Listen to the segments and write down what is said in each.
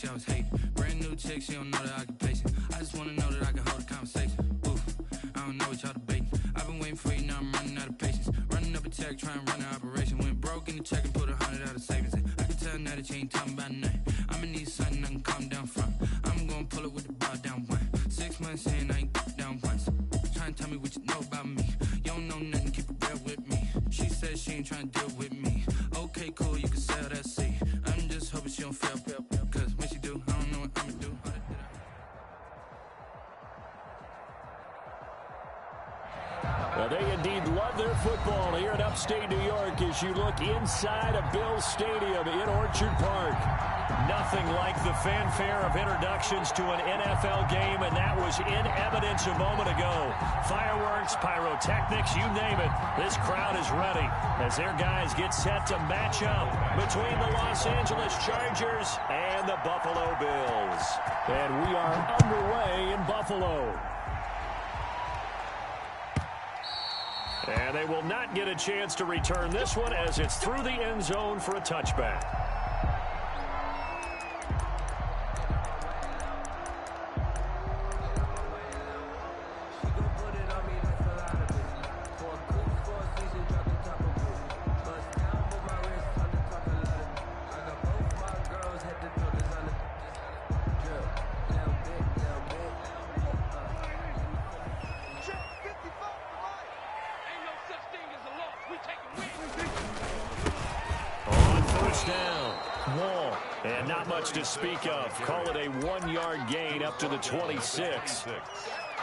she always hate. Brand new chick, she don't know the occupation. I just wanna know that I can hold a conversation. Oof, I don't know what y'all debating. I've been waiting for you, now I'm running out of patience. Running up a check, trying to run an operation. Went broke in the check and put 100 out of savings. I can tell now that you ain't talking about nothing. I'ma need something I can calm down from. I'm gonna pull it with the bar down one. 6 months in, I ain't down once. Trying to tell me what you know about me. You don't know nothing, keep it real with me. She said she ain't trying to deal with me. Okay, cool, you can sell that seat. I'm just hoping she don't fail, cause when she do, I don't know what I'ma do. Well, they indeed love their football here in upstate New York as you look inside of Bills Stadium in Orchard Park. Nothing like the fanfare of introductions to an NFL game, and that was in evidence a moment ago. Fireworks, pyrotechnics, you name it. This crowd is ready as their guys get set to match up between the Los Angeles Chargers and the Buffalo Bills. And we are underway in Buffalo. And they will not get a chance to return this one as it's through the end zone for a touchback. To speak of. Call it a 1-yard gain up to the 26.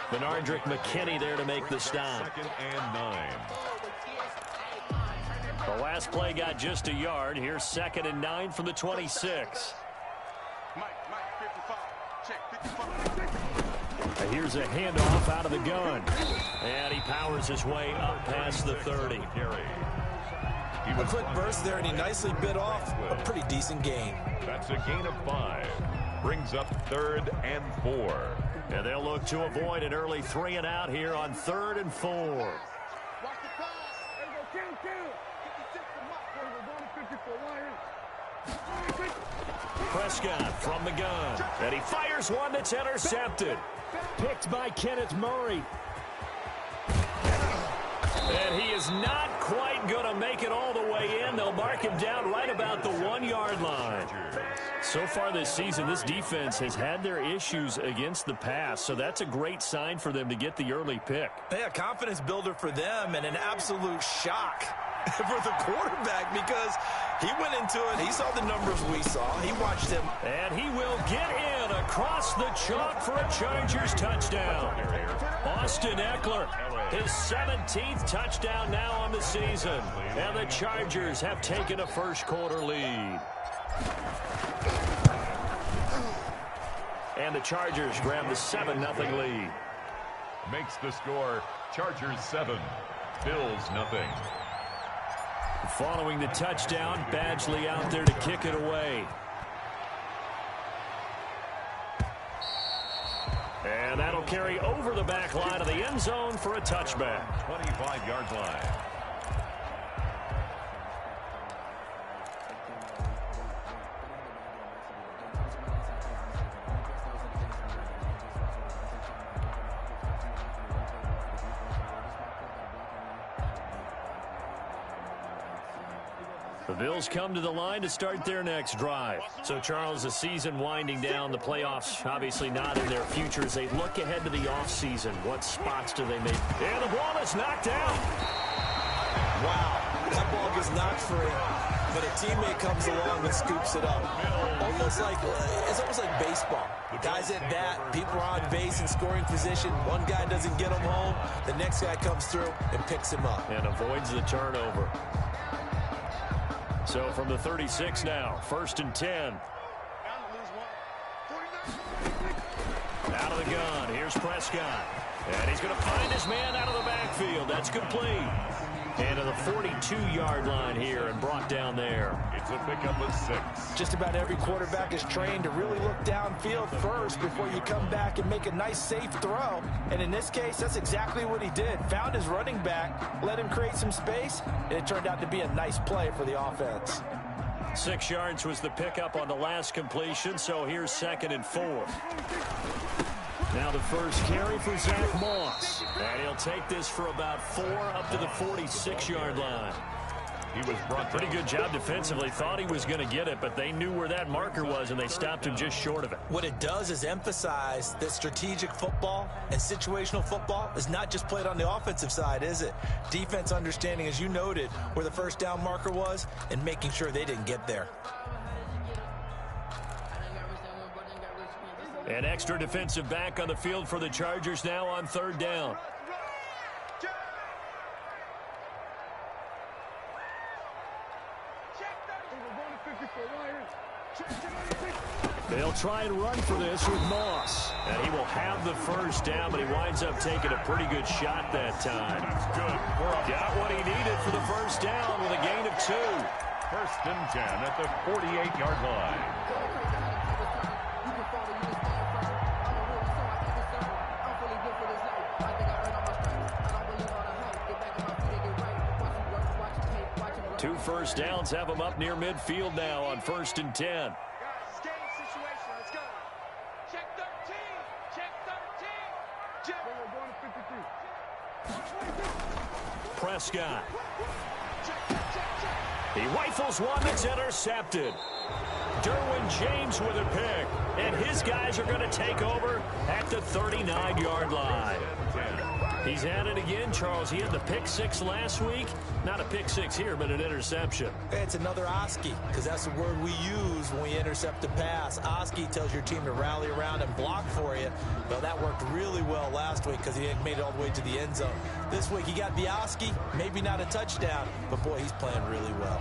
Benardrick McKinney there to make the stop. 2nd and 9. The last play got just a yard. Here's 2nd and 9 from the 26. Here's a handoff out of the gun. And he powers his way up past the 30. A quick burst there, and he nicely bit off a pretty decent gain. That's a gain of 5. Brings up 3rd and 4. And they'll look to avoid an early 3 and out here on 3rd and 4. Prescott from the gun. And he fires one that's intercepted. Picked by Kenneth Murray. And he is not quite going to make it all the way in. They'll mark him down right about the 1-yard line. So far this season, this defense has had their issues against the pass, so that's a great sign for them to get the early pick. Yeah, confidence builder for them and an absolute shock for the quarterback because he went into it. He saw the numbers we saw. He watched him. And he will get in across the chalk for a Chargers touchdown. Austin Eckler, his 17th touchdown now on the season. And the Chargers have taken a first-quarter lead. And the Chargers grab the 7-0 lead. Makes the score Chargers 7, Bills 0. Following the touchdown, Badgley out there to kick it away. And that'll carry over the back line of the end zone for a touchback. 25-yard line. The Bills come to the line to start their next drive. So, Charles, the season winding down, the playoffs obviously not in their future. As they look ahead to the offseason, what spots do they make? And the ball is knocked out. Wow, that ball gets knocked free, but a teammate comes along and scoops it up. It's almost like baseball. Guys at bat, people are on base in scoring position. One guy doesn't get him home. The next guy comes through and picks him up. And avoids the turnover. So from the 36 now, 1st and 10. Out of the gun, here's Prescott. And he's going to find his man out of the backfield. That's complete. And to the 42-yard line here and brought down there. It's a pickup of 6. Just about every quarterback is trained to really look downfield first before you come back and make a nice, safe throw. And in this case, that's exactly what he did. Found his running back, let him create some space, and it turned out to be a nice play for the offense. 6 yards was the pickup on the last completion, so here's 2nd and 4. Now the first carry for Zach Moss. And he'll take this for about 4 up to the 46-yard line. He was brought Pretty good job defensively. Thought he was going to get it, but they knew where that marker was, and they stopped him just short of it. What it does is emphasize that strategic football and situational football is not just played on the offensive side, is it? Defense understanding, as you noted, where the first down marker was and making sure they didn't get there. An extra defensive back on the field for the Chargers now on 3rd down. They'll try and run for this with Moss. And he will have the first down, but he winds up taking a pretty good shot that time. good. Got what he needed for the first down with a gain of 2. 1st and 10 at the 48-yard line. Two first downs have him up near midfield now on 1st and 10. Prescott. He rifles one that's intercepted. Derwin James with a pick. And his guys are going to take over at the 39-yard line. He's at it again, Charles. He had the pick 6 last week. Not a pick 6 here, but an interception. It's another Oski, because that's the word we use when we intercept a pass. Oski tells your team to rally around and block for you. Well, that worked really well last week because he made it all the way to the end zone. This week he got the Oski, maybe not a touchdown, but boy, he's playing really well.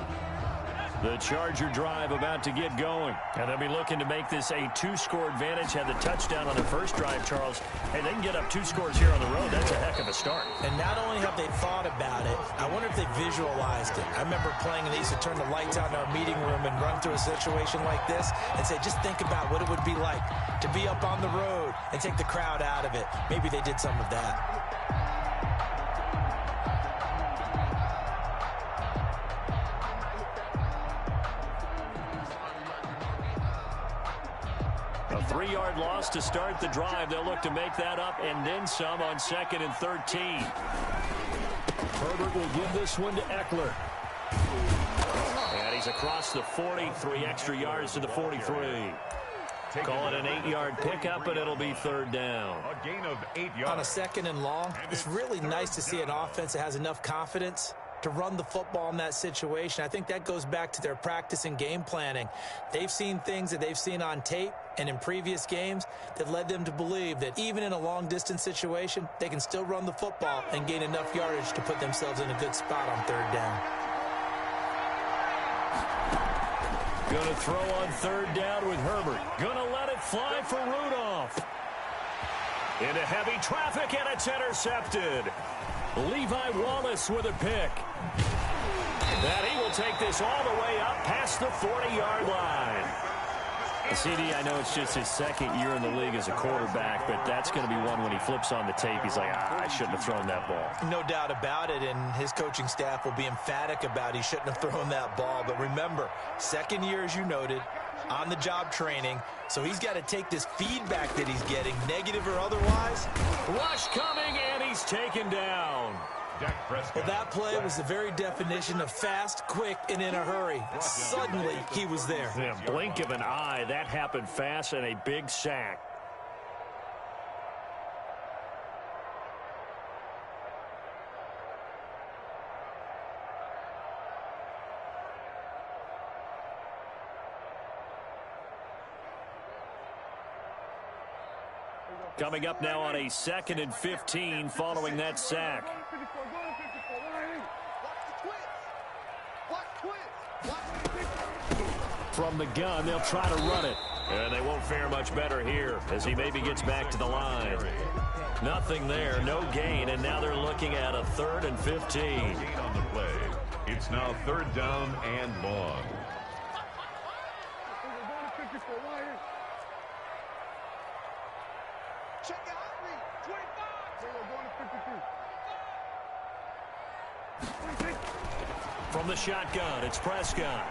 The Charger drive about to get going. And they'll be looking to make this a 2-score advantage. Had the touchdown on their first drive, Charles. Hey, they can get up 2 scores here on the road. That's a heck of a start. And not only have they thought about it, I wonder if they visualized it. I remember playing, and they used to turn the lights out in our meeting room and run through a situation like this and say, just think about what it would be like to be up on the road and take the crowd out of it. Maybe they did some of that. A 3-yard loss to start the drive. They'll look to make that up and then some on 2nd and 13. Herbert will give this one to Eckler. And he's across the 40, 3 extra yards to the 43. Call it an 8-yard pickup, and it'll be 3rd down. A gain of 8 yards. On a 2nd and long, it's really nice to see an offense that has enough confidence to run the football in that situation. I think that goes back to their practice and game planning. They've seen things that they've seen on tape and in previous games that led them to believe that even in a long-distance situation, they can still run the football and gain enough yardage to put themselves in a good spot on 3rd down. Going to throw on 3rd down with Herbert. Going to let it fly for Rudolph. Into heavy traffic, and it's intercepted. Levi Wallace with a pick. That he will take this all the way up past the 40-yard line. CD, I know it's just his 2nd year in the league as a quarterback, but that's going to be one when he flips on the tape. He's like, I shouldn't have thrown that ball. No doubt about it, and his coaching staff will be emphatic about he shouldn't have thrown that ball. But remember, 2nd year, as you noted, on-the-job training, so he's got to take this feedback that he's getting, negative or otherwise. Rush coming, and he's taken down. Well, that play was the very definition of fast, quick, and in a hurry. Suddenly, he was there. The blink of an eye, that happened fast, and a big sack. Coming up now on a 2nd and 15 following that sack. From the gun, they'll try to run it. And they won't fare much better here as he maybe gets back to the line. Nothing there, no gain, and now they're looking at a 3rd and 15. Gain on the play. It's now 3rd down and long. From the shotgun, it's Prescott.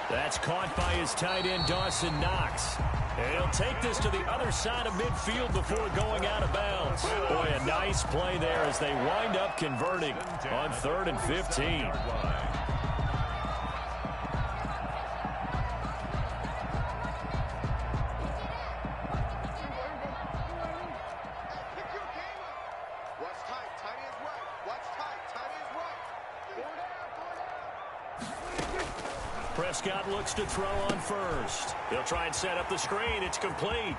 That's caught by his tight end, Dawson Knox. And he'll take this to the other side of midfield before going out of bounds. Boy, a nice play there as they wind up converting on 3rd and 15. Prescott looks to throw on first. He'll try and set up the screen. It's complete.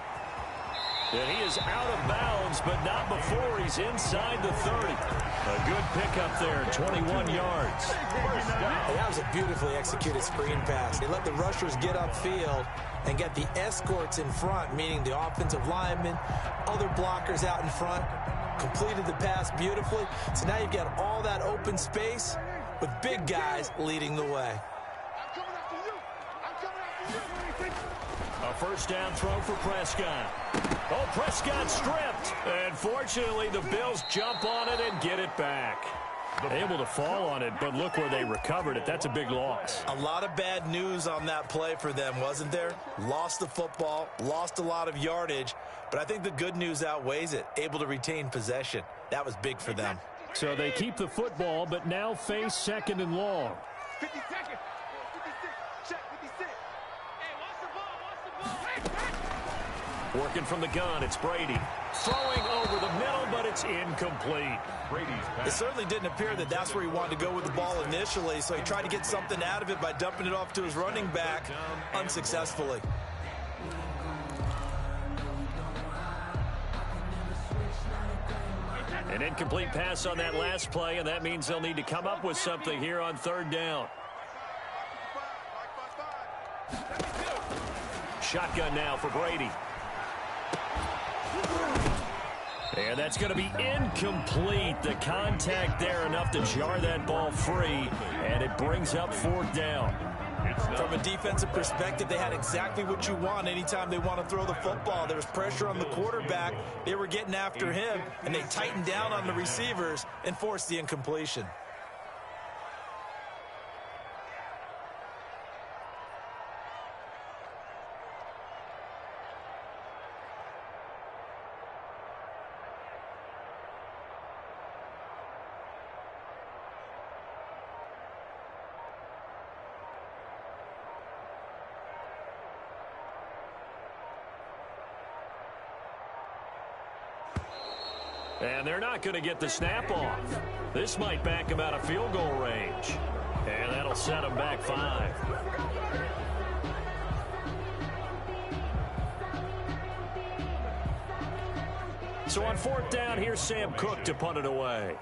And he is out of bounds, but not before he's inside the 30. A good pickup there, 21 yards. That was a beautifully executed screen pass. They let the rushers get upfield and get the escorts in front, meaning the offensive linemen, other blockers out in front, completed the pass beautifully. So now you've got all that open space with big guys leading the way. A first down throw for Prescott. Oh, Prescott stripped. And fortunately, the Bills jump on it and get it back. Able to fall on it, but look where they recovered it. That's a big loss. A lot of bad news on that play for them, wasn't there? Lost the football, lost a lot of yardage, but I think the good news outweighs it. Able to retain possession. That was big for them. So they keep the football, but now face 2nd and long. 50 seconds. 56. Check 56. Hey, watch the ball. Watch the ball. Hey. Working from the gun, it's Brady. Throwing over the middle, but it's incomplete. It certainly didn't appear that that's where he wanted to go with the ball initially, so he tried to get something out of it by dumping it off to his running back unsuccessfully. An incomplete pass on that last play, and that means they'll need to come up with something here on 3rd down. Shotgun now for Brady. And that's going to be incomplete. The contact there enough to jar that ball free, and it brings up 4th down. From a defensive perspective, they had exactly what you want anytime they want to throw the football. There was pressure on the quarterback. They were getting after him, and they tightened down on the receivers and forced the incompletion. And they're not going to get the snap off. This might back them out of field goal range. And that'll set them back 5. So on 4th down, here's Sam Cook to punt it away.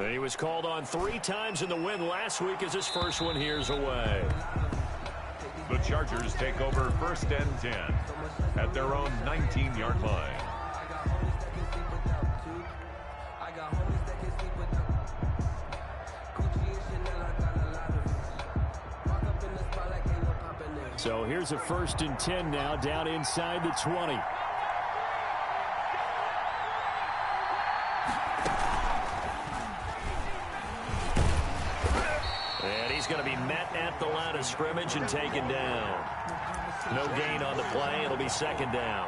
He was called on 3 times in the win last week as his first one here's away. The Chargers take over 1st and 10 at their own 19-yard line. So here's a 1st and 10 now down inside the 20. Going to be met at the line of scrimmage and taken down. No gain on the play. It'll be 2nd down.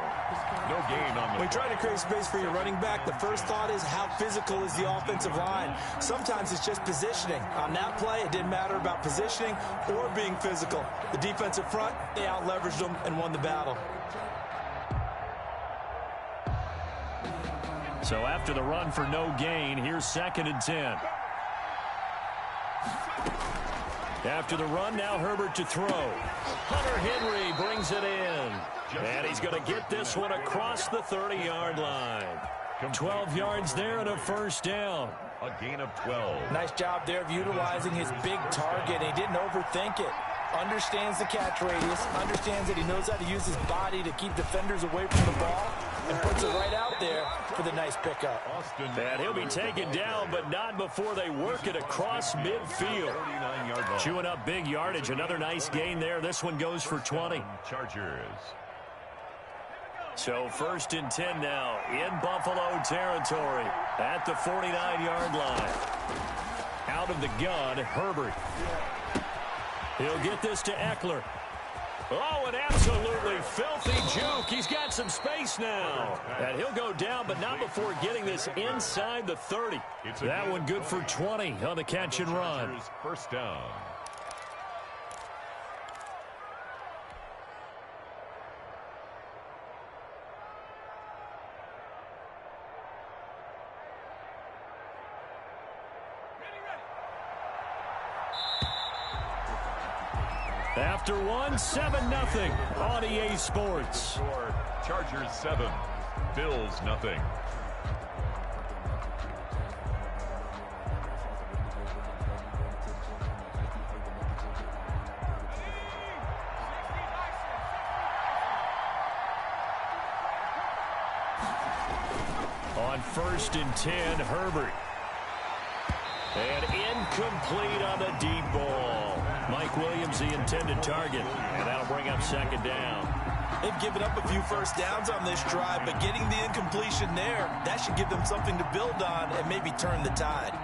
No gain on the When you're trying to create space for your running back, the first thought is how physical is the offensive line. Sometimes it's just positioning. On that play, it didn't matter about positioning or being physical. The defensive front, they out-leveraged them and won the battle. So after the run for no gain, here's 2nd and 10. After the run, now Herbert to throw. Hunter Henry brings it in. And he's going to get this one across the 30-yard line. 12 yards there and a 1st down. A gain of 12. Nice job there of utilizing his big target. He didn't overthink it. Understands the catch radius. Understands that he knows how to use his body to keep defenders away from the ball. And puts it right out there for the nice pickup. And he'll be taken down, but not before they work it across midfield. Chewing up big yardage. Another nice gain there. This one goes for 20. Chargers. So 1st and 10 now in Buffalo territory at the 49-yard line. Out of the gun, Herbert. He'll get this to Eckler. Oh, an absolutely filthy juke. He's got some space now. And he'll go down, but not before getting this inside the 30. That one good for 20 on the catch and run. First down. After one, 7-0 on EA Sports. Chargers 7, Bills nothing. On 1st and 10, Herbert. And incomplete on the deep ball. Mike Williams, the intended target. And that'll bring up 2nd down. They've given up a few first downs on this drive, but getting the incompletion there, that should give them something to build on and maybe turn the tide.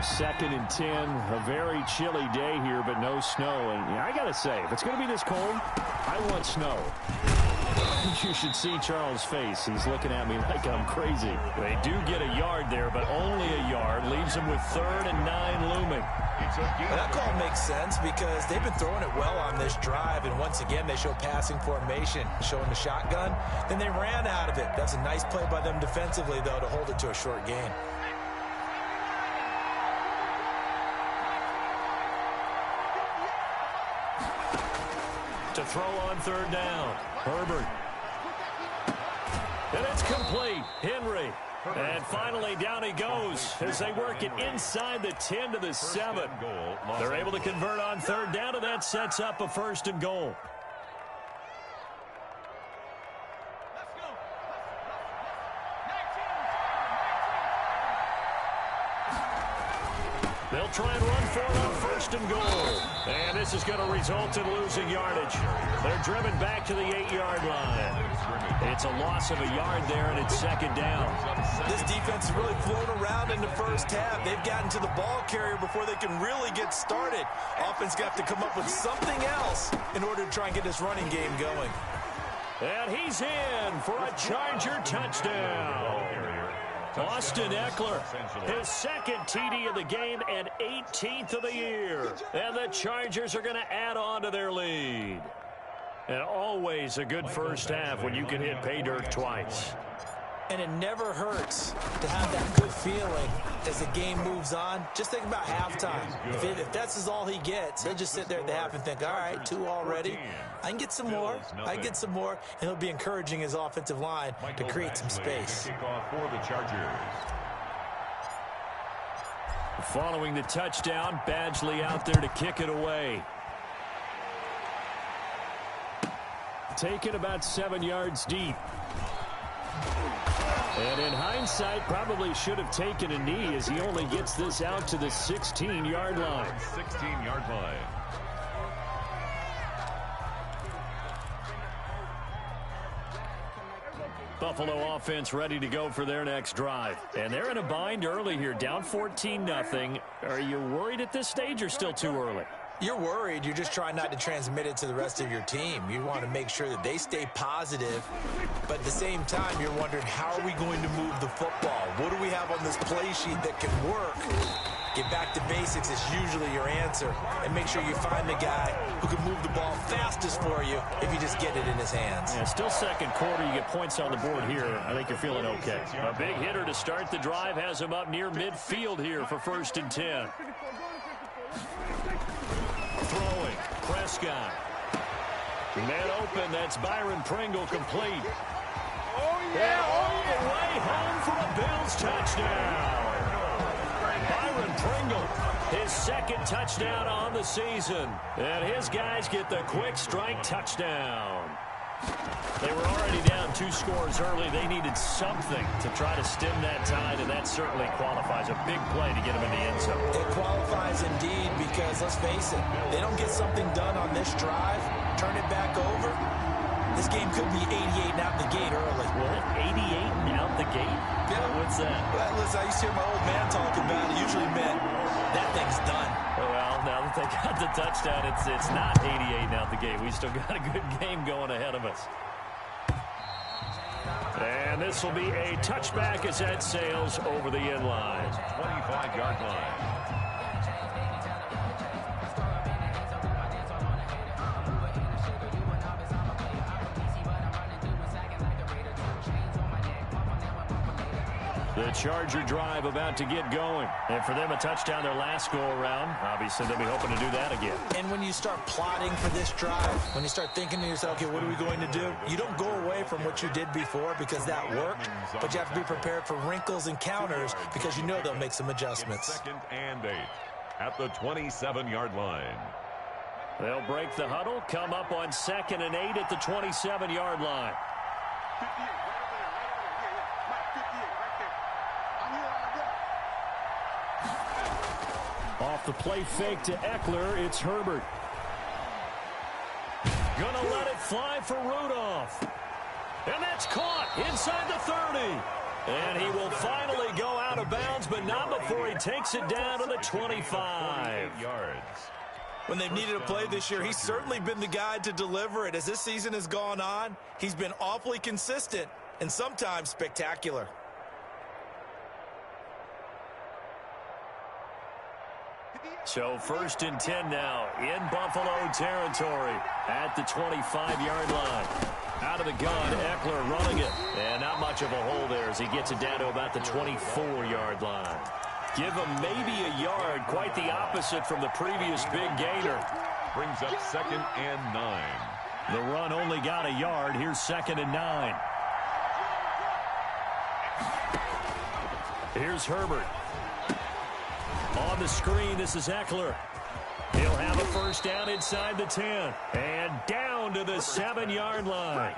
2nd and 10, a very chilly day here, but no snow. And I got to say, if it's going to be this cold, I want snow. You should see Charles' face. He's looking at me like I'm crazy. They do get a yard there, but only a yard. Leaves them with 3rd and 9 looming. That call makes sense because they've been throwing it well on this drive, and once again they show passing formation, showing the shotgun. Then they ran out of it. That's a nice play by them defensively, though, to hold it to a short gain. To throw on 3rd down, Herbert. And it's complete. Henry. And finally, down he goes as they work it inside the 10 to the 7. They're able to convert on 3rd down, and that sets up a 1st and goal. They'll try and run for it on 1st and goal. And this is going to result in losing yardage. They're driven back to the 8-yard line. It's a loss of a yard there, and it's 2nd down. This defense has really flown around in the first half. They've gotten to the ball carrier before they can really get started. Offense got to come up with something else in order to try and get this running game going. And he's in for a Charger touchdown. Austin Eckler, his 2nd TD of the game and 18th of the year. And the Chargers are going to add on to their lead. And always a good first half when you can hit pay dirt twice. And it never hurts to have that good feeling as the game moves on. Just think about halftime. If that's all he gets, he'll just sit there at the half and think, all right, 2 already. I can get some more. I can get some more. And he'll be encouraging his offensive line to create some space. For the Chargers. Following the touchdown, Badgley out there to kick it away. Taken about 7 yards deep. And in hindsight, probably should have taken a knee as he only gets this out to the 16-yard line. 16-yard line. Buffalo offense ready to go for their next drive. And they're in a bind early here, down 14-0. Are you worried at this stage or still too early? You're worried. You're just trying not to transmit it to the rest of your team. You want to make sure that they stay positive, but at the same time, you're wondering, how are we going to move the football? What do we have on this play sheet that can work? Get back to basics is usually your answer, and make sure you find the guy who can move the ball fastest for you if you just get it in his hands. Yeah, still 2nd quarter. You get points on the board here. I think you're feeling okay. A big hitter to start the drive has him up near midfield here for 1st and 10. Throwing, Prescott. Man open, that's Byron Pringle complete. Oh, yeah, all the way home for a Bills touchdown. Byron Pringle, his 2nd touchdown on the season. And his guys get the quick strike touchdown. They were already down 2 scores early. They needed something to try to stem that tide, and that certainly qualifies. A big play to get them in the end zone. It qualifies indeed because, let's face it, they don't get something done on this drive, turn it back over, this game could be 88 and out the gate early. What? 88 and out the gate? Yeah. What's that? Well, listen, I used to hear my old man talking about it. Usually meant that thing's done. Well, now that they got the touchdown, it's not 88 and out the gate. We still got a good game going ahead of us. And this will be a touchback as that sails over the end line. 25-yard line. The Charger drive about to get going. And for them, a touchdown their last go-around. Obviously, they'll be hoping to do that again. And when you start plotting for this drive, when you start thinking to yourself, okay, what are we going to do? You don't go away from what you did before because that worked, but you have to be prepared for wrinkles and counters because you know they'll make some adjustments. Second and 8 at the 27-yard line. They'll break the huddle, come up on 2nd and 8 at the 27-yard line. 58, right over there, yeah. Mike, 58, right there. I'm here on the Off the play fake to Eckler, it's Herbert. Gonna let it fly for Rudolph. And that's caught inside the 30. And he will finally go out of bounds, but not before he takes it down to the 25. Yards. When they've needed a play this year, he's certainly been the guy to deliver it. As this season has gone on, he's been awfully consistent and sometimes spectacular. So 1st and 10 now in Buffalo territory at the 25-yard line. Out of the gun, Eckler running it. And not much of a hole there as he gets it down to about the 24-yard line. Give him maybe a yard, quite the opposite from the previous big gainer. Brings up 2nd and 9. The run only got a yard. Here's 2nd and 9. Here's Herbert. On the screen, this is Eckler. He'll have a first down inside the 10. And down to the 7-yard line.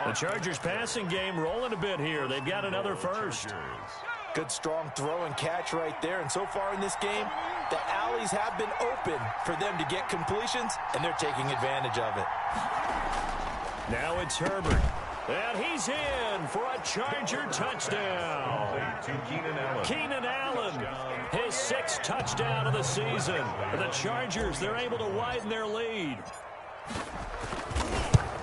The Chargers passing game rolling a bit here. They've got another first. Good strong throw and catch right there. And so far in this game, the alleys have been open for them to get completions, and they're taking advantage of it. Now it's Herbert. And he's in for a Charger touchdown. To Keenan Allen. Keenan Allen, his 6th touchdown of the season. The Chargers, they're able to widen their lead.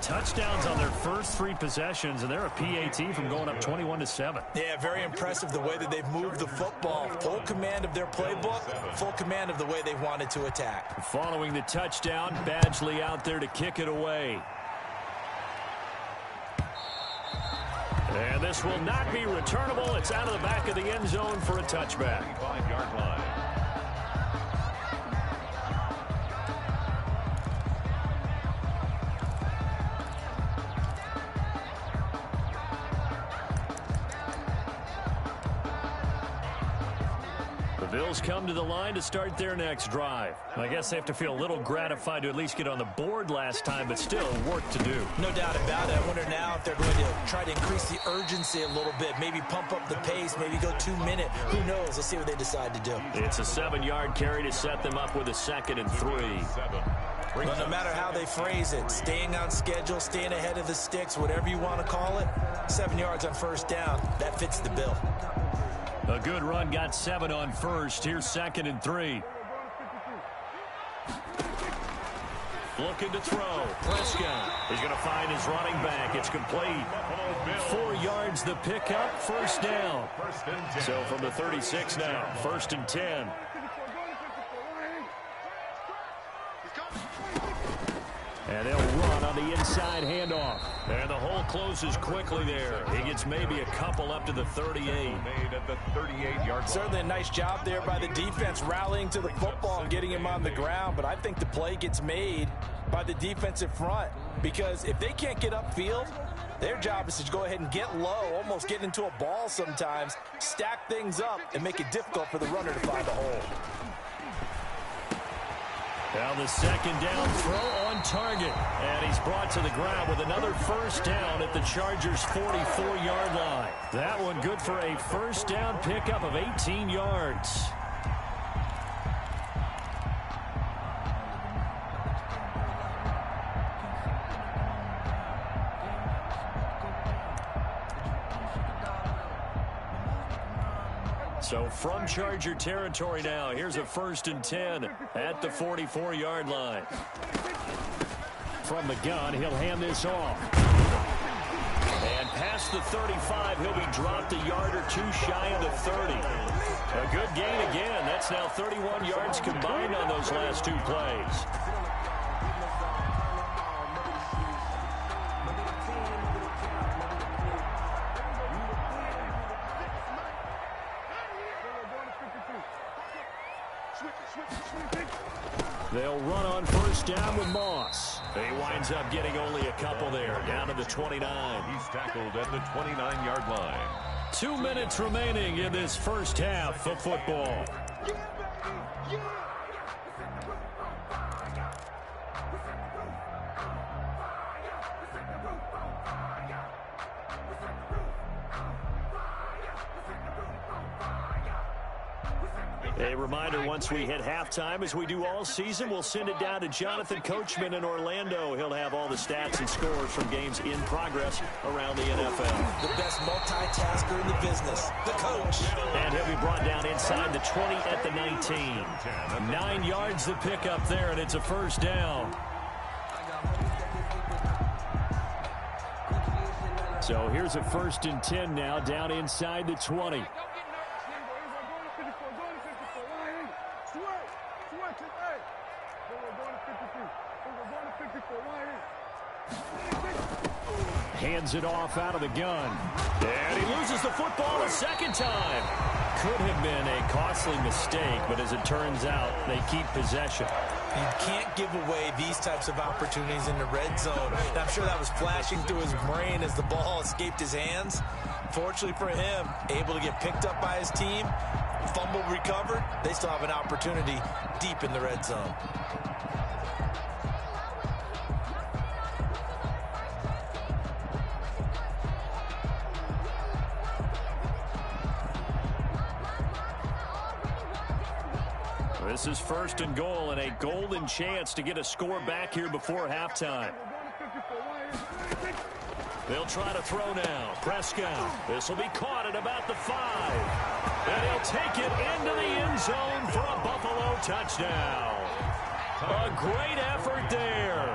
Touchdowns on their first 3 possessions, and they're a PAT from going up 21-7. Yeah, very impressive the way that they've moved the football. Full command of their playbook, full command of the way they wanted to attack. Following the touchdown, Badgley out there to kick it away. And this will not be returnable. It's out of the back of the end zone for a touchback. 5-yard line. The Bills come to the line to start their next drive. I guess they have to feel a little gratified to at least get on the board last time, but still work to do. No doubt about it. I wonder now if they're going to try to increase the urgency a little bit, maybe pump up the pace, maybe go 2-minute. Who knows? Let's see what they decide to do. It's a 7-yard carry to set them up with a 2nd and 3. Well, no matter how they phrase it, staying on schedule, staying ahead of the sticks, whatever you want to call it, 7 yards on first down, that fits the bill. A good run got 7 on first. Here's 2nd and 3. Looking to throw. Prescott is going to find his running back. It's complete. 4 yards the pickup. First down. So from the 36 now. 1st and 10. And they'll run on the inside handoff. And the hole closes quickly there. He gets maybe a couple up to the 38. Made at the 38-yard line. Certainly a nice job there by the defense rallying to the football and getting him on the ground. But I think the play gets made by the defensive front. Because if they can't get upfield, their job is to go ahead and get low, almost get into a ball sometimes, stack things up, and make it difficult for the runner to find a hole. Now the 2nd down throw on target. And he's brought to the ground with another first down at the Chargers' 44-yard line. That one good for a first down pickup of 18 yards. So from Charger territory now, here's a 1st and 10 at the 44-yard line. From the gun, he'll hand this off. And past the 35, he'll be dropped a yard or two shy of the 30. A good gain again. That's now 31 yards combined on those last 2 plays. They'll run on 1st down with Moss. He winds up getting only a couple there, down to the 29. He's tackled at the 29-yard line. 2 minutes remaining in this first half of football. A reminder, once we hit halftime, as we do all season, we'll send it down to Jonathan Coachman in Orlando. He'll have all the stats and scores from games in progress around the NFL. The best multitasker in the business, the coach. And he'll be brought down inside the 20 at the 19. 9 yards to pick up there, and it's a 1st down. So here's a 1st and 10 now, down inside the 20. Hands it off out of the gun. And he loses the football a second time. Could have been a costly mistake, but as it turns out, they keep possession. You can't give away these types of opportunities in the red zone. And I'm sure that was flashing through his brain as the ball escaped his hands. Fortunately for him, able to get picked up by his team, fumble recovered. They still have an opportunity deep in the red zone. This is 1st and goal and a golden chance to get a score back here before halftime. They'll try to throw now. Prescott. This will be caught at about the 5. And he'll take it into the end zone for a Buffalo touchdown. A great effort there.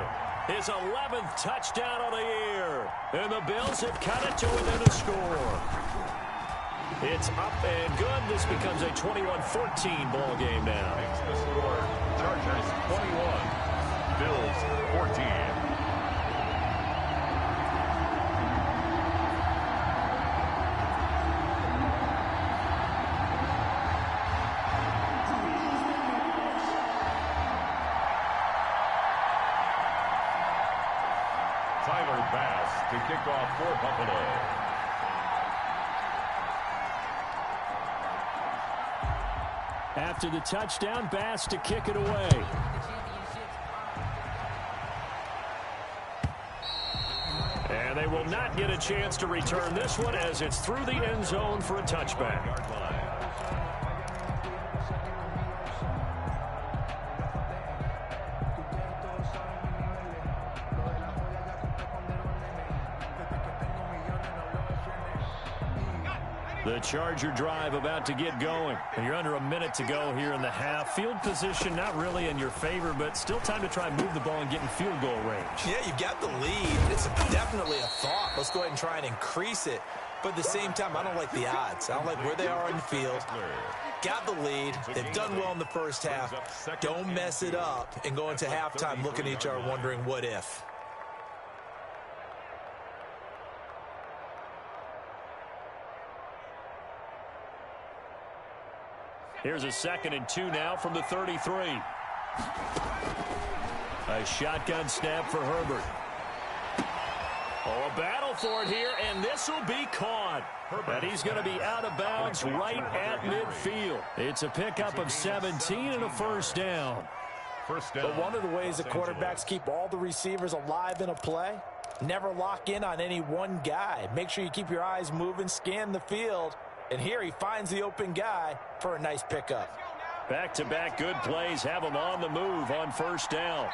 His 11th touchdown of the year. And the Bills have cut it to within a score. It's up and good. This becomes a 21-14 ball game now. Makes the score Chargers 21, Bills 14. Tyler Bass to kick off for Buffalo. After the touchdown, Bass to kick it away. And they will not get a chance to return this one as it's through the end zone for a touchback. The Charger drive about to get going. And you're under a minute to go here in the half. Field position not really in your favor, but still time to try and move the ball and get in field goal range. Yeah, you've got the lead. It's definitely a thought. Let's go ahead and try and increase it. But at the same time, I don't like the odds. I don't like where they are in the field. Got the lead. They've done well in the first half. Don't mess it up and go into halftime looking at each other wondering what if. Here's a 2nd and 2 now from the 33. A shotgun snap for Herbert. Oh, a battle for it here, and this will be caught. And he's going to be out of bounds right at midfield. It's a pickup of 17 and a 1st down. But one of the ways that quarterbacks keep all the receivers alive in a play, never lock in on any one guy. Make sure you keep your eyes moving, scan the field. And here he finds the open guy for a nice pickup. Back-to-back good plays have him on the move on 1st down.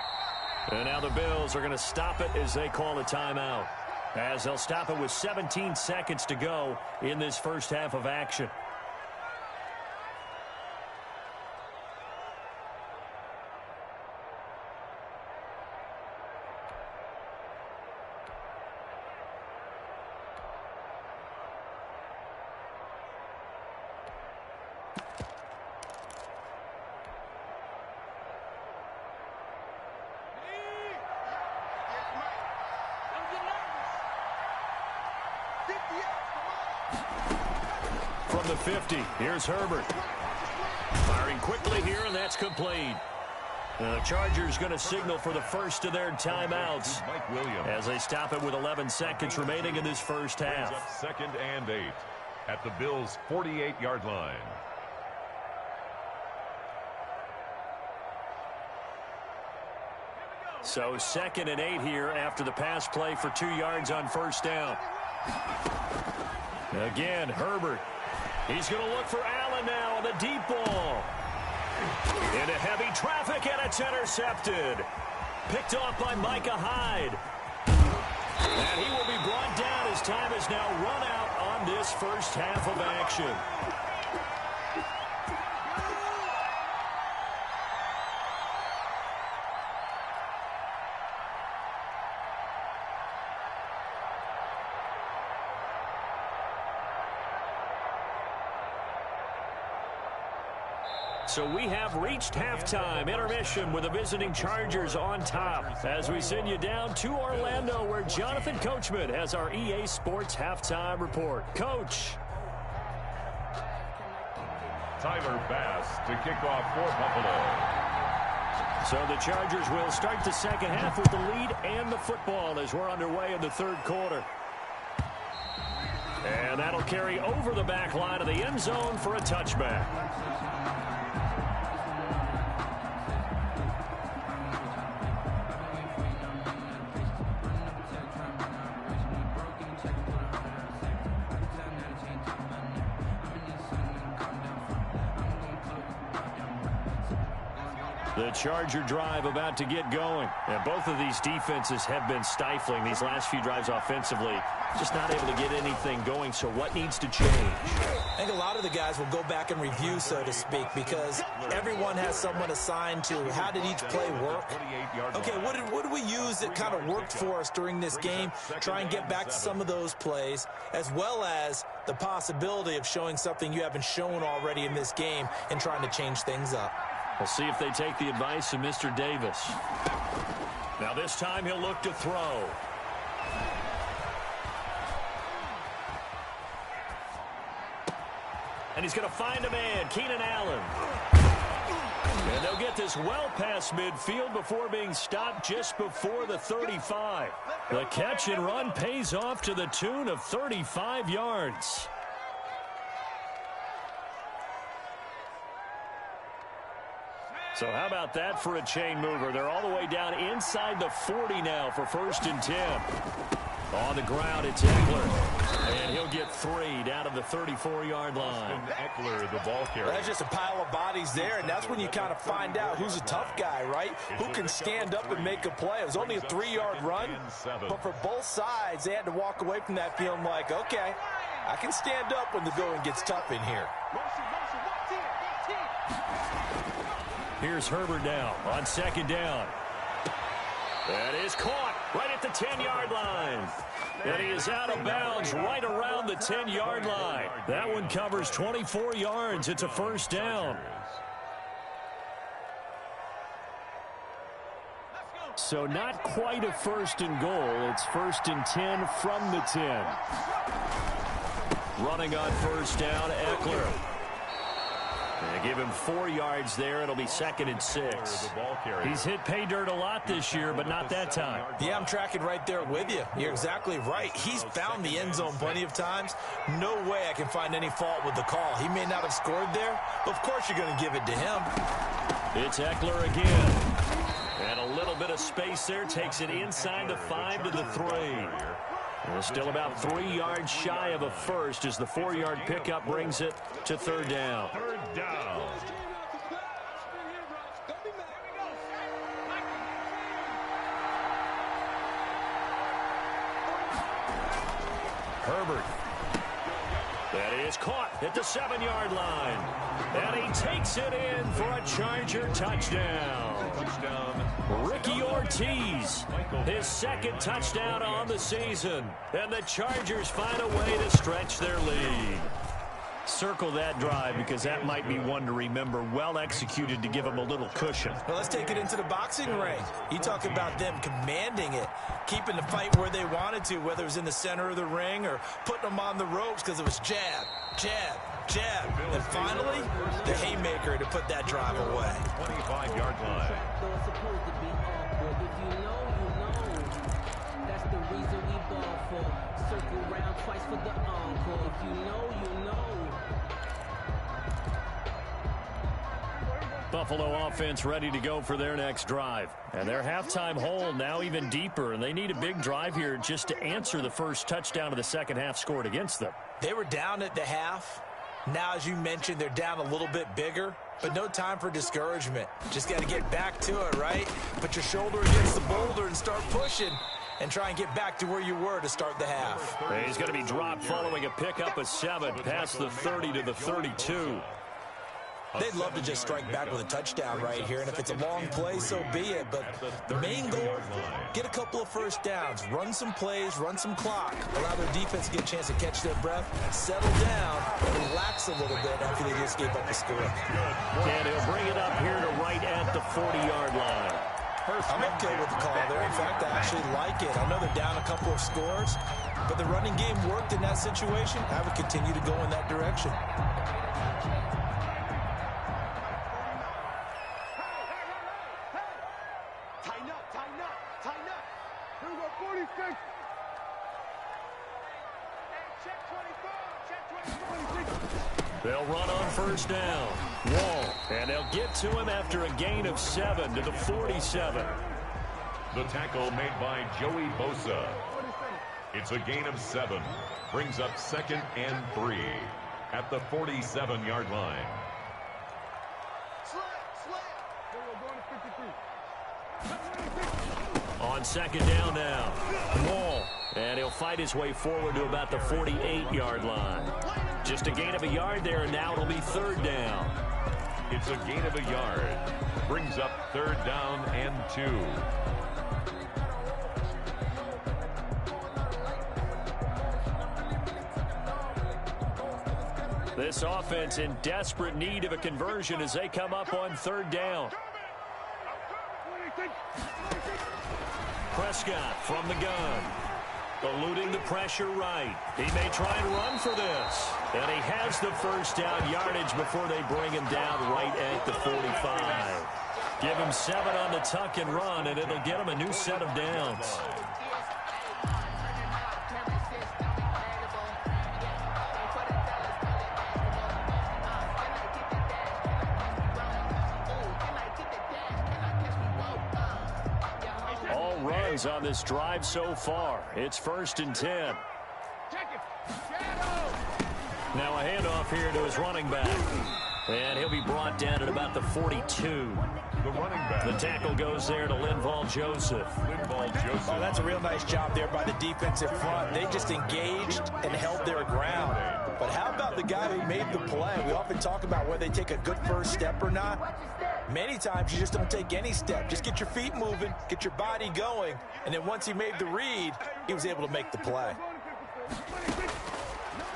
And now the Bills are going to stop it as they call a timeout. As they'll stop it with 17 seconds to go in this first half of action. the 50. Here's Herbert. Firing quickly here, and that's complete. The Chargers going to signal for the first of their timeouts Mike Williams as they stop it with 11 seconds remaining in this first half. up 2nd and 8 at the Bills' 48-yard line. So 2nd and 8 here after the pass play for 2 yards on first down. Again, Herbert. He's going to look for Allen now on the deep ball. Into heavy traffic, and it's intercepted. Picked off by Micah Hyde. And he will be brought down as time is now run out on this first half of action. So we have reached halftime intermission with the visiting Chargers on top as we send you down to Orlando where Jonathan Coachman has our EA Sports halftime report. Coach. Tyler Bass to kick off for Buffalo. So the Chargers will start the second half with the lead and the football as we're underway in the third quarter. And that'll carry over the back line of the end zone for a touchback. The Charger drive about to get going. And both of these defenses have been stifling these last few drives offensively. Just not able to get anything going, so what needs to change? I think a lot of the guys will go back and review, so to speak, because everyone has someone assigned to how did each play work. Okay, what did we use that kind of worked for us during this game? Try and get back to some of those plays, as well as the possibility of showing something you haven't shown already in this game and trying to change things up. We'll see if they take the advice of Mr. Davis. Now this time he'll look to throw. And he's going to find a man, Keenan Allen. And they'll get this well past midfield before being stopped just before the 35. The catch and run pays off to the tune of 35 yards. So how about that for a chain mover? They're all the way down inside the 40 now for 1st and 10. On the ground, it's Eckler. And he'll get 3 down to the 34-yard line. Eckler, the ball carrier. That's just a pile of bodies there, and that's when you kind of find out who's a tough guy, right? Who can stand up and make a play. It was only a 3-yard run, but for both sides, they had to walk away from that feeling like, okay, I can stand up when the going gets tough in here. Here's Herbert now on 2nd down. That is caught right at the 10-yard line. And he is out of bounds right around the 10-yard line. That one covers 24 yards. It's a 1st down. So not quite a 1st and goal. It's 1st and 10 from the 10. Running on 1st down, Eckler. They give him 4 yards there. It'll be 2nd and 6. He's hit pay dirt a lot this year, but not that time. Yeah, I'm tracking right there with you. You're exactly right. He's found the end zone plenty of times. No way I can find any fault with the call. He may not have scored there, but of course you're going to give it to him. It's Eckler again. And a little bit of space there. Takes it inside the 5 to the 3. And still about 3 yards shy of a 1st as the 4-yard pickup brings it to 3rd down. 3rd down. Herbert. That is caught at the 7-yard line. And he takes it in for a Charger touchdown. Ricky Ortiz, his 2nd touchdown on the season. And the Chargers find a way to stretch their lead. Circle that drive because that might be one to remember. Well executed to give them a little cushion. Well, let's take it into the boxing ring. You talk about them commanding it, keeping the fight where they wanted to, whether it was in the center of the ring or putting them on the ropes because it was jab, jab, jab, and finally, the haymaker to put that drive away. 25-yard line. Though it's supposed to be awkward. If you know, you know. That's the reason we ball for. Circle round twice for the encore. If you know, you know. Buffalo offense ready to go for their next drive. And their halftime hole now even deeper, and they need a big drive here just to answer the first touchdown of the second half scored against them. They were down at the half. Now, as you mentioned, they're down a little bit bigger, but no time for discouragement. Just got to get back to it, right? Put your shoulder against the boulder and start pushing and try and get back to where you were to start the half. He's going to be dropped following a pickup of 7 past the 30 to the 32. They'd love to just strike back with a touchdown right here, and if it's a long play, so be it. But the main goal, get a couple of first downs, run some plays, run some clock, allow their defense to get a chance to catch their breath, settle down, and relax a little bit after they just gave up a score. And he'll bring it up here to right at the 40-yard line. I'm okay with the call there. In fact, I actually like it. I know they're down a couple of scores, but the running game worked in that situation. I would continue to go in that direction. They'll run on first down. Wall. And they'll get to him after a gain of 7 to the 47. The tackle made by Joey Bosa. It's a gain of 7. Brings up 2nd and 3 at the 47-yard line. On second down now. Wall. And he'll fight his way forward to about the 48-yard line. Just a gain of a yard there, and now it'll be 3rd down. It's a gain of a yard. Brings up 3rd down and 2. This offense in desperate need of a conversion as they come up on 3rd down. Prescott from the gun. Eluding the pressure right. He may try and run for this. And he has the first down yardage before they bring him down right at the 45. Give him 7 on the tuck and run, and it'll get him a new set of downs. On this drive so far. It's 1st and 10. Now a handoff here to his running back. And he'll be brought down at about the 42. The running back. The tackle goes there to Linval Joseph. Oh, that's a real nice job there by the defensive front. They just engaged and held their ground. But how about the guy who made the play? We often talk about whether they take a good first step or not. Many times you just don't take any step. Just get your feet moving, get your body going, and then once he made the read, he was able to make the play.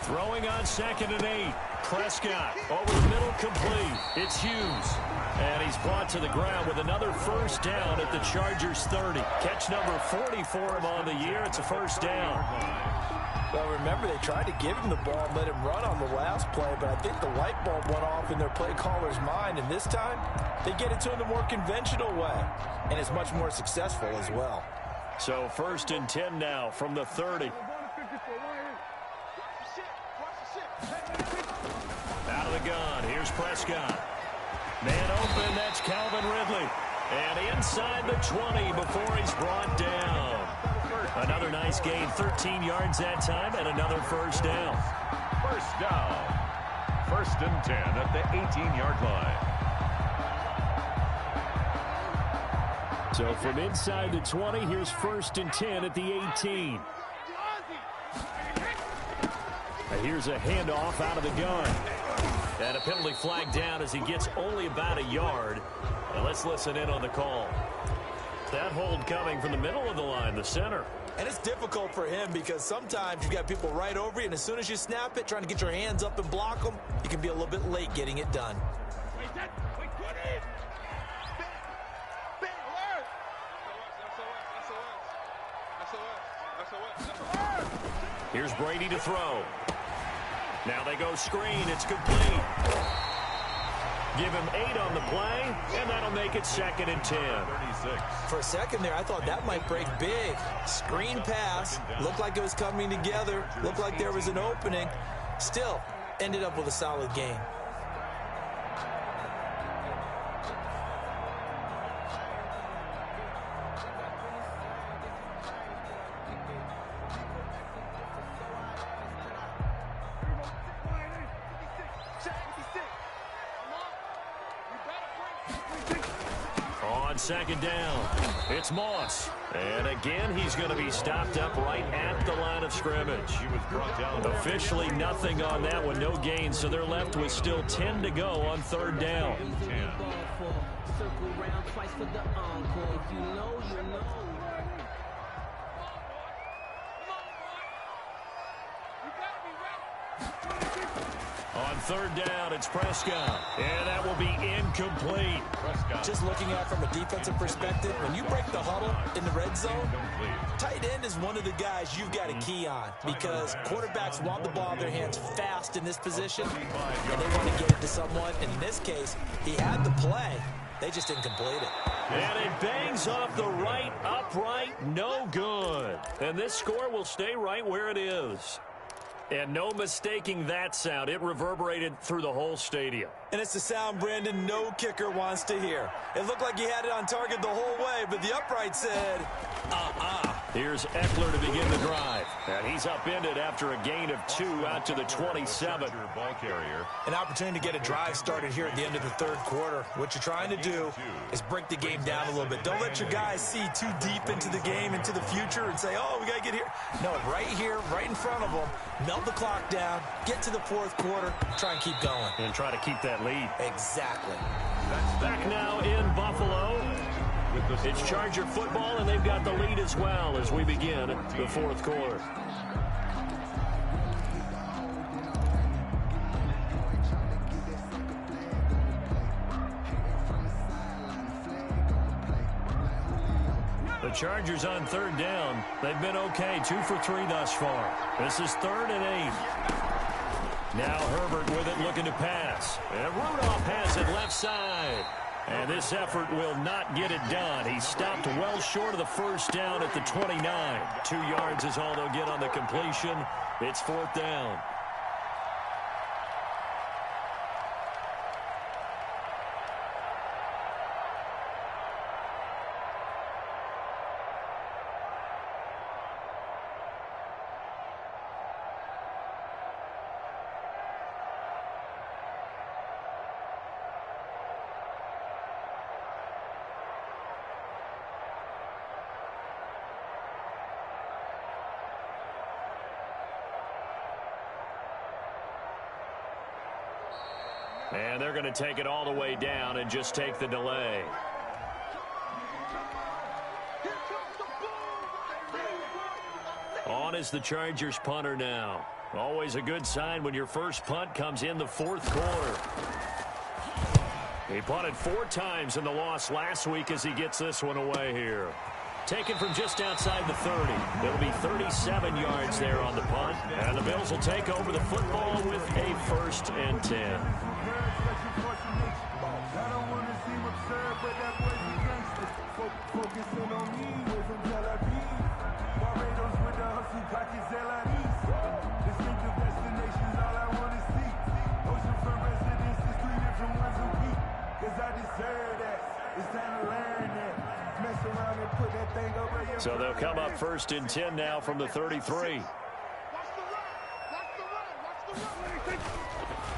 Throwing on 2nd and 8. Prescott over the middle, complete. It's Hughes. And he's brought to the ground with another first down at the Chargers 30. Catch number 40 for him on the year. It's a first down. Well, remember, they tried to give him the ball and let him run on the last play, but I think the light bulb went off in their play caller's mind, and this time they get it to him the more conventional way, and it's much more successful as well. So 1st and 10 now from the 30. Out of the gun, here's Prescott. Man open, that's Calvin Ridley. And inside the 20 before he's brought down. Another nice gain, 13 yards that time, and another first down. First down. 1st and 10 at the 18-yard line. So from inside the 20, here's 1st and 10 at the 18. And here's a handoff out of the gun. And a penalty flag down as he gets only about a yard. And let's listen in on the call. That hold coming from the middle of the line, the center. And it's difficult for him because sometimes you've got people right over you, and as soon as you snap it, trying to get your hands up and block them, you can be a little bit late getting it done. Here's Brady to throw. Now they go screen. It's complete. Give him 8 on the play, and that'll make it 2nd and 10. 36. For a second there, I thought that might break big. Screen pass. Looked like it was coming together. Looked like there was an opening. Still, ended up with a solid game. On 2nd down, it's Moss. And again, he's going to be stopped up right at the line of scrimmage. He was brought down. Officially nothing on that one, no gain, so they're left with still 10 to go on 3rd down. Circle round twice for the encore. If you know, you know. On 3rd down, it's Prescott. And that will be incomplete. Prescott. Just looking at it from a defensive perspective, when you break the huddle in the red zone, tight end is one of the guys you've got to key on because quarterbacks want the ball in their hands fast in this position, and they want to get it to someone. And in this case, he had the play. They just didn't complete it. And it bangs off the right upright. No good. And this score will stay right where it is. And no mistaking that sound. It reverberated through the whole stadium. And it's the sound Brandon no kicker wants to hear. It looked like he had it on target the whole way, but the upright said, Here's Eckler to begin the drive. And he's upended after a gain of 2 out to the 27. Ball carrier. An opportunity to get a drive started here at the end of the 3rd quarter. What you're trying to do is break the game down a little bit. Don't let your guys see too deep into the game, into the future, and say, oh, we got to get here. No, right here, right in front of them, melt the clock down, get to the 4th quarter, try and keep going. And try to keep that lead. Exactly. Back now in Buffalo. It's Charger football, and they've got the lead as well as we begin the 4th quarter. The Chargers on 3rd down. They've been okay, 2 for 3 thus far. This is 3rd and 8. Now Herbert with it, looking to pass. And Rudolph has it left side. And this effort will not get it done. He stopped well short of the 1st down at the 29. 2 yards is all they'll get on the completion. It's 4th down. And they're going to take it all the way down and just take the delay. On is the Chargers punter now. Always a good sign when your first punt comes in the 4th quarter. He punted 4 times in the loss last week as he gets this one away here. Taken from just outside the 30. It'll be 37 yards there on the punt. And the Bills will take over the football with a 1st and 10. So they'll come up 1st and 10 now from the 33.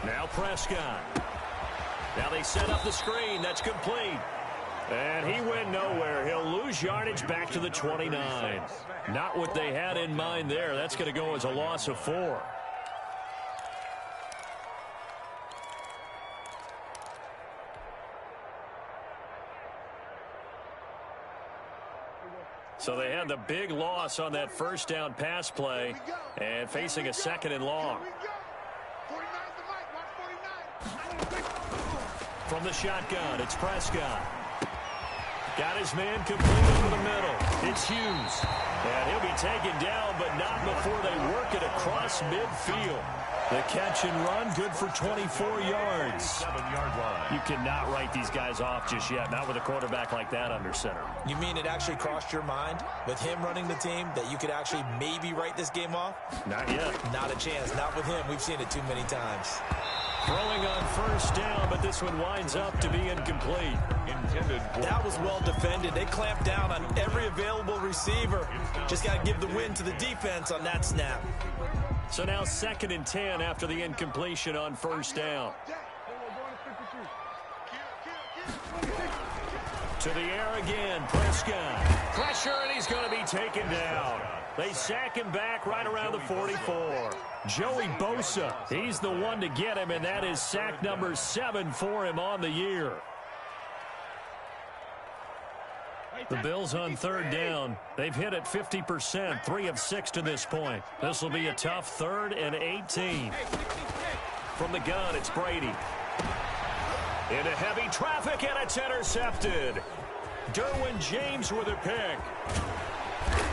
Now Prescott. Now they set up the screen. That's complete. And he went nowhere. He'll lose yardage back to the 29. Not what they had in mind there. That's going to go as a loss of 4. So they had the big loss on that 1st down pass play and facing a 2nd and long. From the shotgun, it's Prescott. Got his man complete over the middle. It's Hughes. And he'll be taken down, but not before they work it across midfield. The catch and run, good for 24 yards. 7-yard line. You cannot write these guys off just yet, not with a quarterback like that under center. You mean it actually crossed your mind with him running the team that you could actually maybe write this game off? Not yet. Not a chance. Not with him. We've seen it too many times. Throwing on first down, but this one winds up to be incomplete. Intended for That was well defended. They clamped down on every available receiver. Just got to give the win to the defense on that snap. So now 2nd and 10 after the incompletion on first down. To the air again, Prescott. Pressure, and he's going to be taken down. They sack him back right around the 44. Joey Bosa, he's the one to get him, and that is sack number 7 for him on the year. The Bills on 3rd down. They've hit it 50%, 3 of 6 to this point. This will be a tough 3rd and 18. From the gun, it's Brady. Into heavy traffic, and it's intercepted. Derwin James with a pick.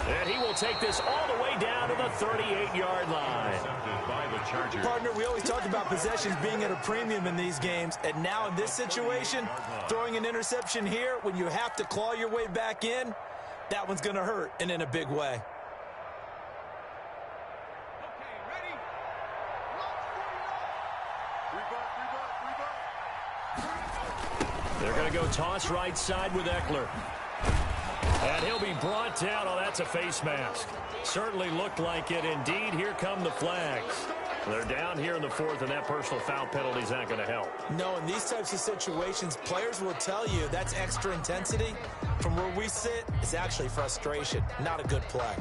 And he will take this all the way down to the 38-yard line. by the Chargers. Partner, we always talk about possessions being at a premium in these games, and now in this situation, throwing an interception here when you have to claw your way back in, that one's going to hurt, and in a big way. They're going to go toss right side with Eckler. And he'll be brought down. Oh, that's a face mask. Certainly looked like it. Indeed, here come the flags. They're down here in the 4th, and that personal foul penalty is not going to help. No, in these types of situations, players will tell you that's extra intensity. From where we sit, it's actually frustration. Not a good play.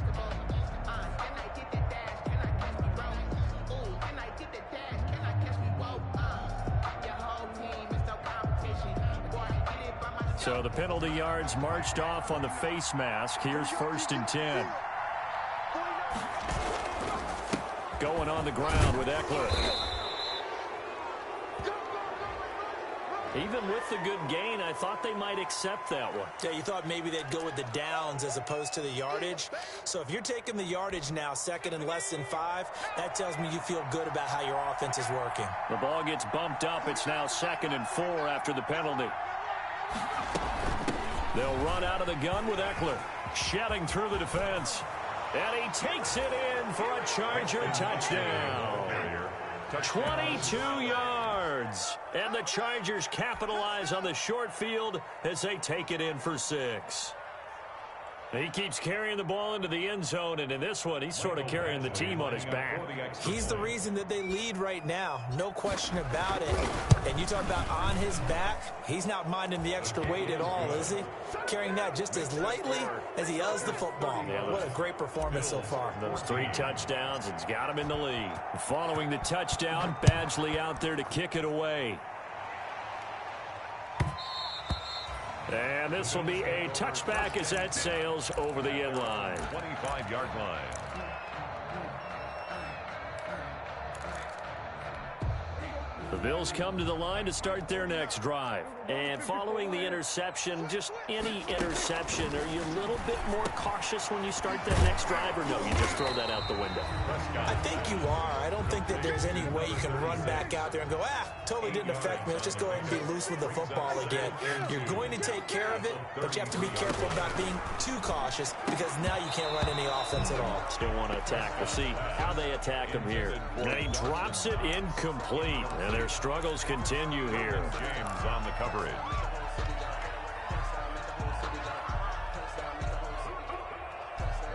So the penalty yards marched off on the face mask. Here's 1st and 10. Going on the ground with Eckler. Even with the good gain, I thought they might accept that one. Yeah, you thought maybe they'd go with the downs as opposed to the yardage. So if you're taking the yardage now, 2nd and less than 5, that tells me you feel good about how your offense is working. The ball gets bumped up. It's now 2nd and 4 after the penalty. They'll run out of the gun with Eckler, shedding through the defense. And he takes it in for a Charger touchdown. 22 yards. And the Chargers capitalize on the short field as they take it in for 6. He keeps carrying the ball into the end zone, and in this one, he's sort of carrying the team on his back. He's the reason that they lead right now. No question about it. And you talk about on his back, he's not minding the extra weight at all, is he? Carrying that just as lightly as he does the football. What a great performance so far. Those 3 touchdowns, it's got him in the lead. Following the touchdown, Badgley out there to kick it away. And this will be a touchback as that sails over the end line. 25-yard line. The Bills come to the line to start their next drive. And following the interception, just any interception, are you a little bit more cautious when you start that next drive, or no, you just throw that out the window? I think you are. I don't think that there's any way you can run back out there and go, totally didn't affect me. Let's just go ahead and be loose with the football again. You're going to take care of it, but you have to be careful about being too cautious because now you can't run any offense at all. Still want to attack. We'll see how they attack him here. And he drops it incomplete, and their struggles continue here. James on the coverage.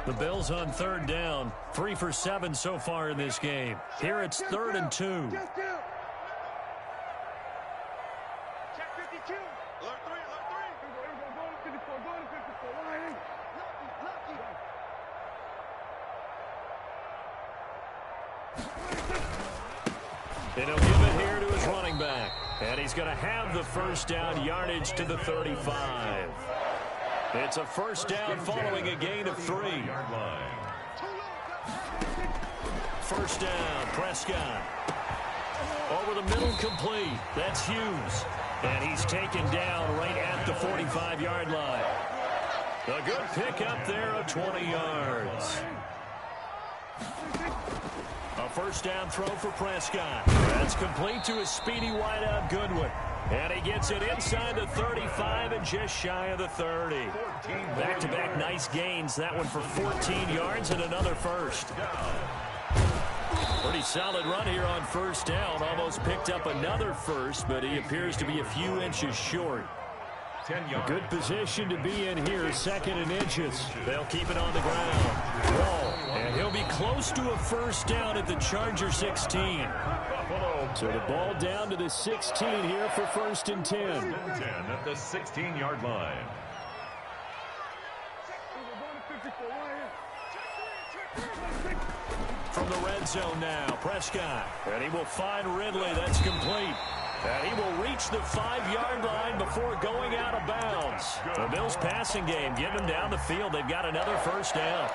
The Bills on 3rd down, 3 for 7 so far in this game. Here it's 3rd and 2. Check 52. Alert 3, alert 3. Go to 54, line 8. And he'll give it here to his running back. And he's going to have the first down, yardage to the 35. It's a first down following a gain of 3. First down, Prescott. Over the middle, complete. That's Hughes. And he's taken down right at the 45-yard line. A good pickup there of 20 yards. A A first down throw for Prescott. That's complete to his speedy wideout Goodwin. And he gets it inside the 35 and just shy of the 30. Back-to-back nice gains. That one for 14 yards and another first. Pretty solid run here on first down. Almost picked up another first, but he appears to be a few inches short. A good position to be in here, 2nd and inches. They'll keep it on the ground. And he'll be close to a first down at the Charger 16. So the ball down to the 16 here for 1st and 10. 10 at the 16-yard line. From the red zone now, Prescott. And he will find Ridley. That's complete. And he will reach the 5-yard line before going out of bounds. The Bills passing game, getting him down the field. They've got another first down.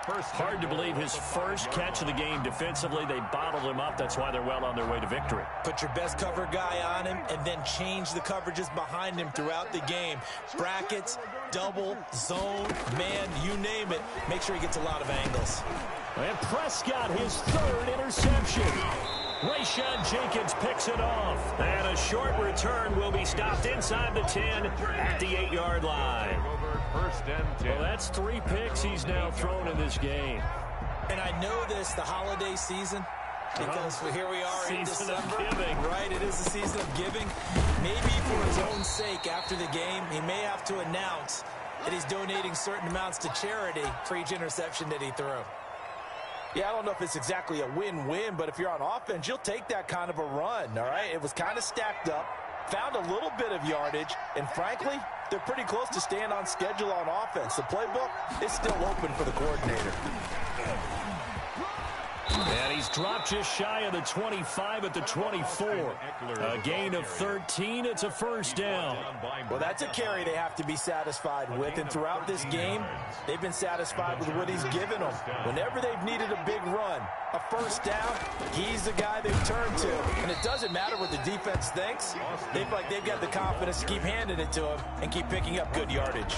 Hard to believe his first catch of the game defensively. They bottled him up. That's why they're well on their way to victory. Put your best cover guy on him and then change the coverages behind him throughout the game. Brackets, double, zone, man, you name it. Make sure he gets a lot of angles. And Prescott, his 3rd interception. Rayshawn Jenkins picks it off. And a short return will be stopped inside the 10 at the 8-yard line. 1st and 10. Well, that's 3 picks he's now thrown in this game. And I know this, the holiday season, because here we are in Season December. of giving. Right, it is the season of giving. Maybe for his own sake after the game, he may have to announce that he's donating certain amounts to charity for each interception that he threw. Yeah, I don't know if it's exactly a win-win, but if you're on offense, you'll take that kind of a run, all right? It was kind of stacked up, found a little bit of yardage, and frankly, they're pretty close to staying on schedule on offense. The playbook is still open for the coordinator. And he's dropped just shy of the 25 at the 24. A gain of 13. It's a first down. Well, that's a carry they have to be satisfied with. And throughout this game, they've been satisfied with what he's given them. Whenever they've needed a big run, a first down, he's the guy they've turned to. And it doesn't matter what the defense thinks. They feel like they've got the confidence to keep handing it to him and keep picking up good yardage.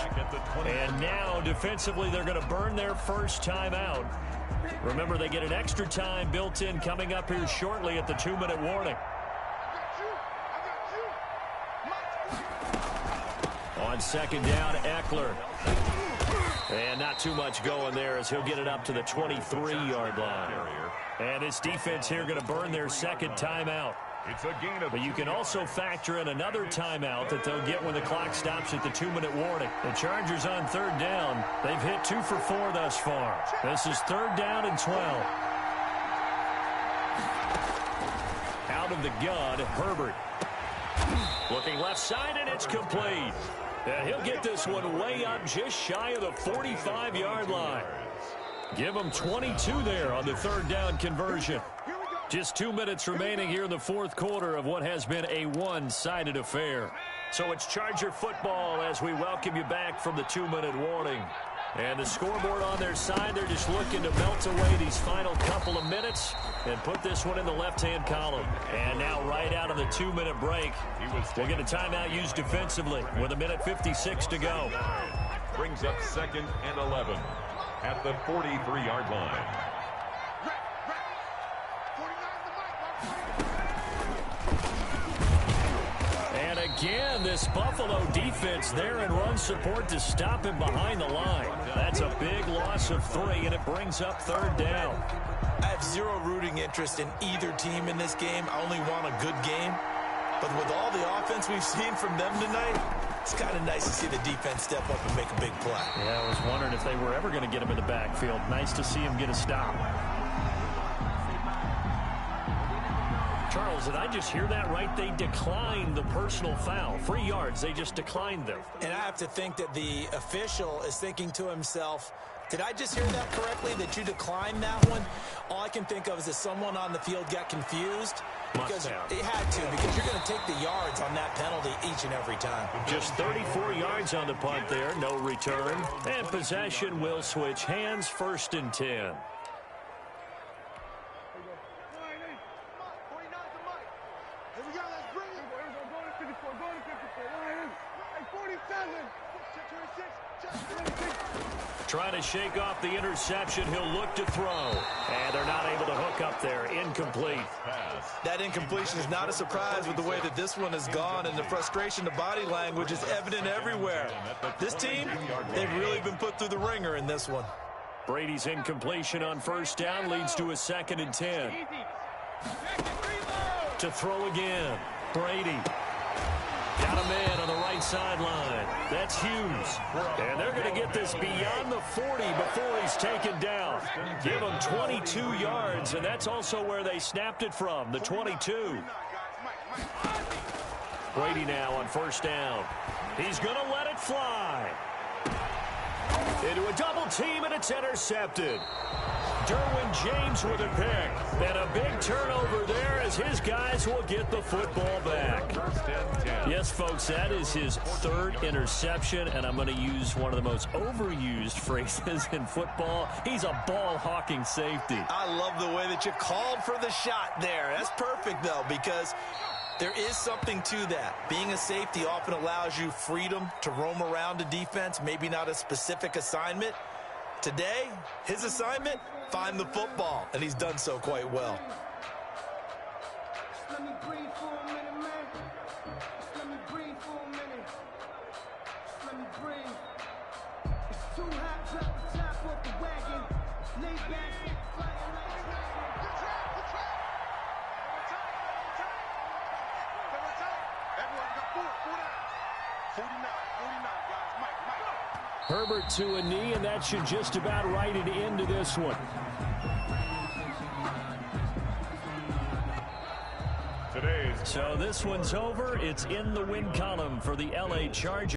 And now, defensively, they're going to burn their first time out. Remember, they get an extra time built in coming up here shortly at the 2-minute warning. On 2nd down, Eckler. And not too much going there as he'll get it up to the 23-yard line. And this defense here going to burn their 2nd timeout. It's a gain of But you can also factor in another timeout that they'll get when the clock stops at the 2-minute warning. The Chargers on 3rd down. They've hit 2 for 4 thus far. This is 3rd down and 12. Out of the gun, Herbert. Looking left side, and it's complete. And he'll get this one way up just shy of the 45-yard line. Give him 22 there on the 3rd down conversion. Just 2 minutes remaining here in the 4th quarter of what has been a one-sided affair. So it's Charger football as we welcome you back from the 2-minute warning. And the scoreboard on their side, they're just looking to melt away these final couple of minutes and put this one in the left-hand column. And now right out of the 2-minute break, we'll get a timeout used defensively with 1:56 to go. brings up 2nd and 11 at the 43-yard line. And again, this Buffalo defense there in run support to stop him behind the line. That's a big loss of 3, and it brings up 3rd down. I have zero rooting interest in either team in this game. I only want a good game. But with all the offense we've seen from them tonight, it's kind of nice to see the defense step up and make a big play. Yeah, I was wondering if they were ever going to get him in the backfield. Nice to see him get a stop. Charles, did I just hear that right? They declined the personal foul. 3 yards, they just declined them. And I have to think that the official is thinking to himself, did I just hear that correctly, that you declined that one? All I can think of is that someone on the field got confused. Because it had to, because you're going to take the yards on that penalty each and every time. Just 34 yards on the punt there, no return. And possession will switch hands, 1st and 10. Trying to shake off the interception. He'll look to throw. And they're not able to hook up there. Incomplete. That incompletion is not a surprise with the way that this one has gone, and the frustration, the body language is evident everywhere. This team, they've really been put through the ringer in this one. Brady's incompletion on first down leads to a 2nd and 10. To throw again. Brady. Got a man on the right sideline. That's Hughes. And they're going to get this beyond the 40 before he's taken down. Give him 22 yards, and that's also where they snapped it from, the 22. Brady now on first down. He's going to let it fly. Into a double team, and it's intercepted. Derwin James with a pick. And a big turnover there as his guys will get the football back. Yes, folks, that is his 3rd interception, and I'm going to use one of the most overused phrases in football. He's a ball-hawking safety. I love the way that you called for the shot there. That's perfect, though, because there is something to that. Being a safety often allows you freedom to roam around the defense, maybe not a specific assignment. Today, his assignment, find the football, and he's done so quite well. Let me breathe for a minute, man. Let me breathe for a minute. Let me breathe. It's too hot, drop the top off the wagon. Lay back, fire like The trap. They were tight. Everyone got 49, guys. Mike. Herbert to a knee, and that should just about write it into this one. So this one's over. It's in the win column for the LA Chargers.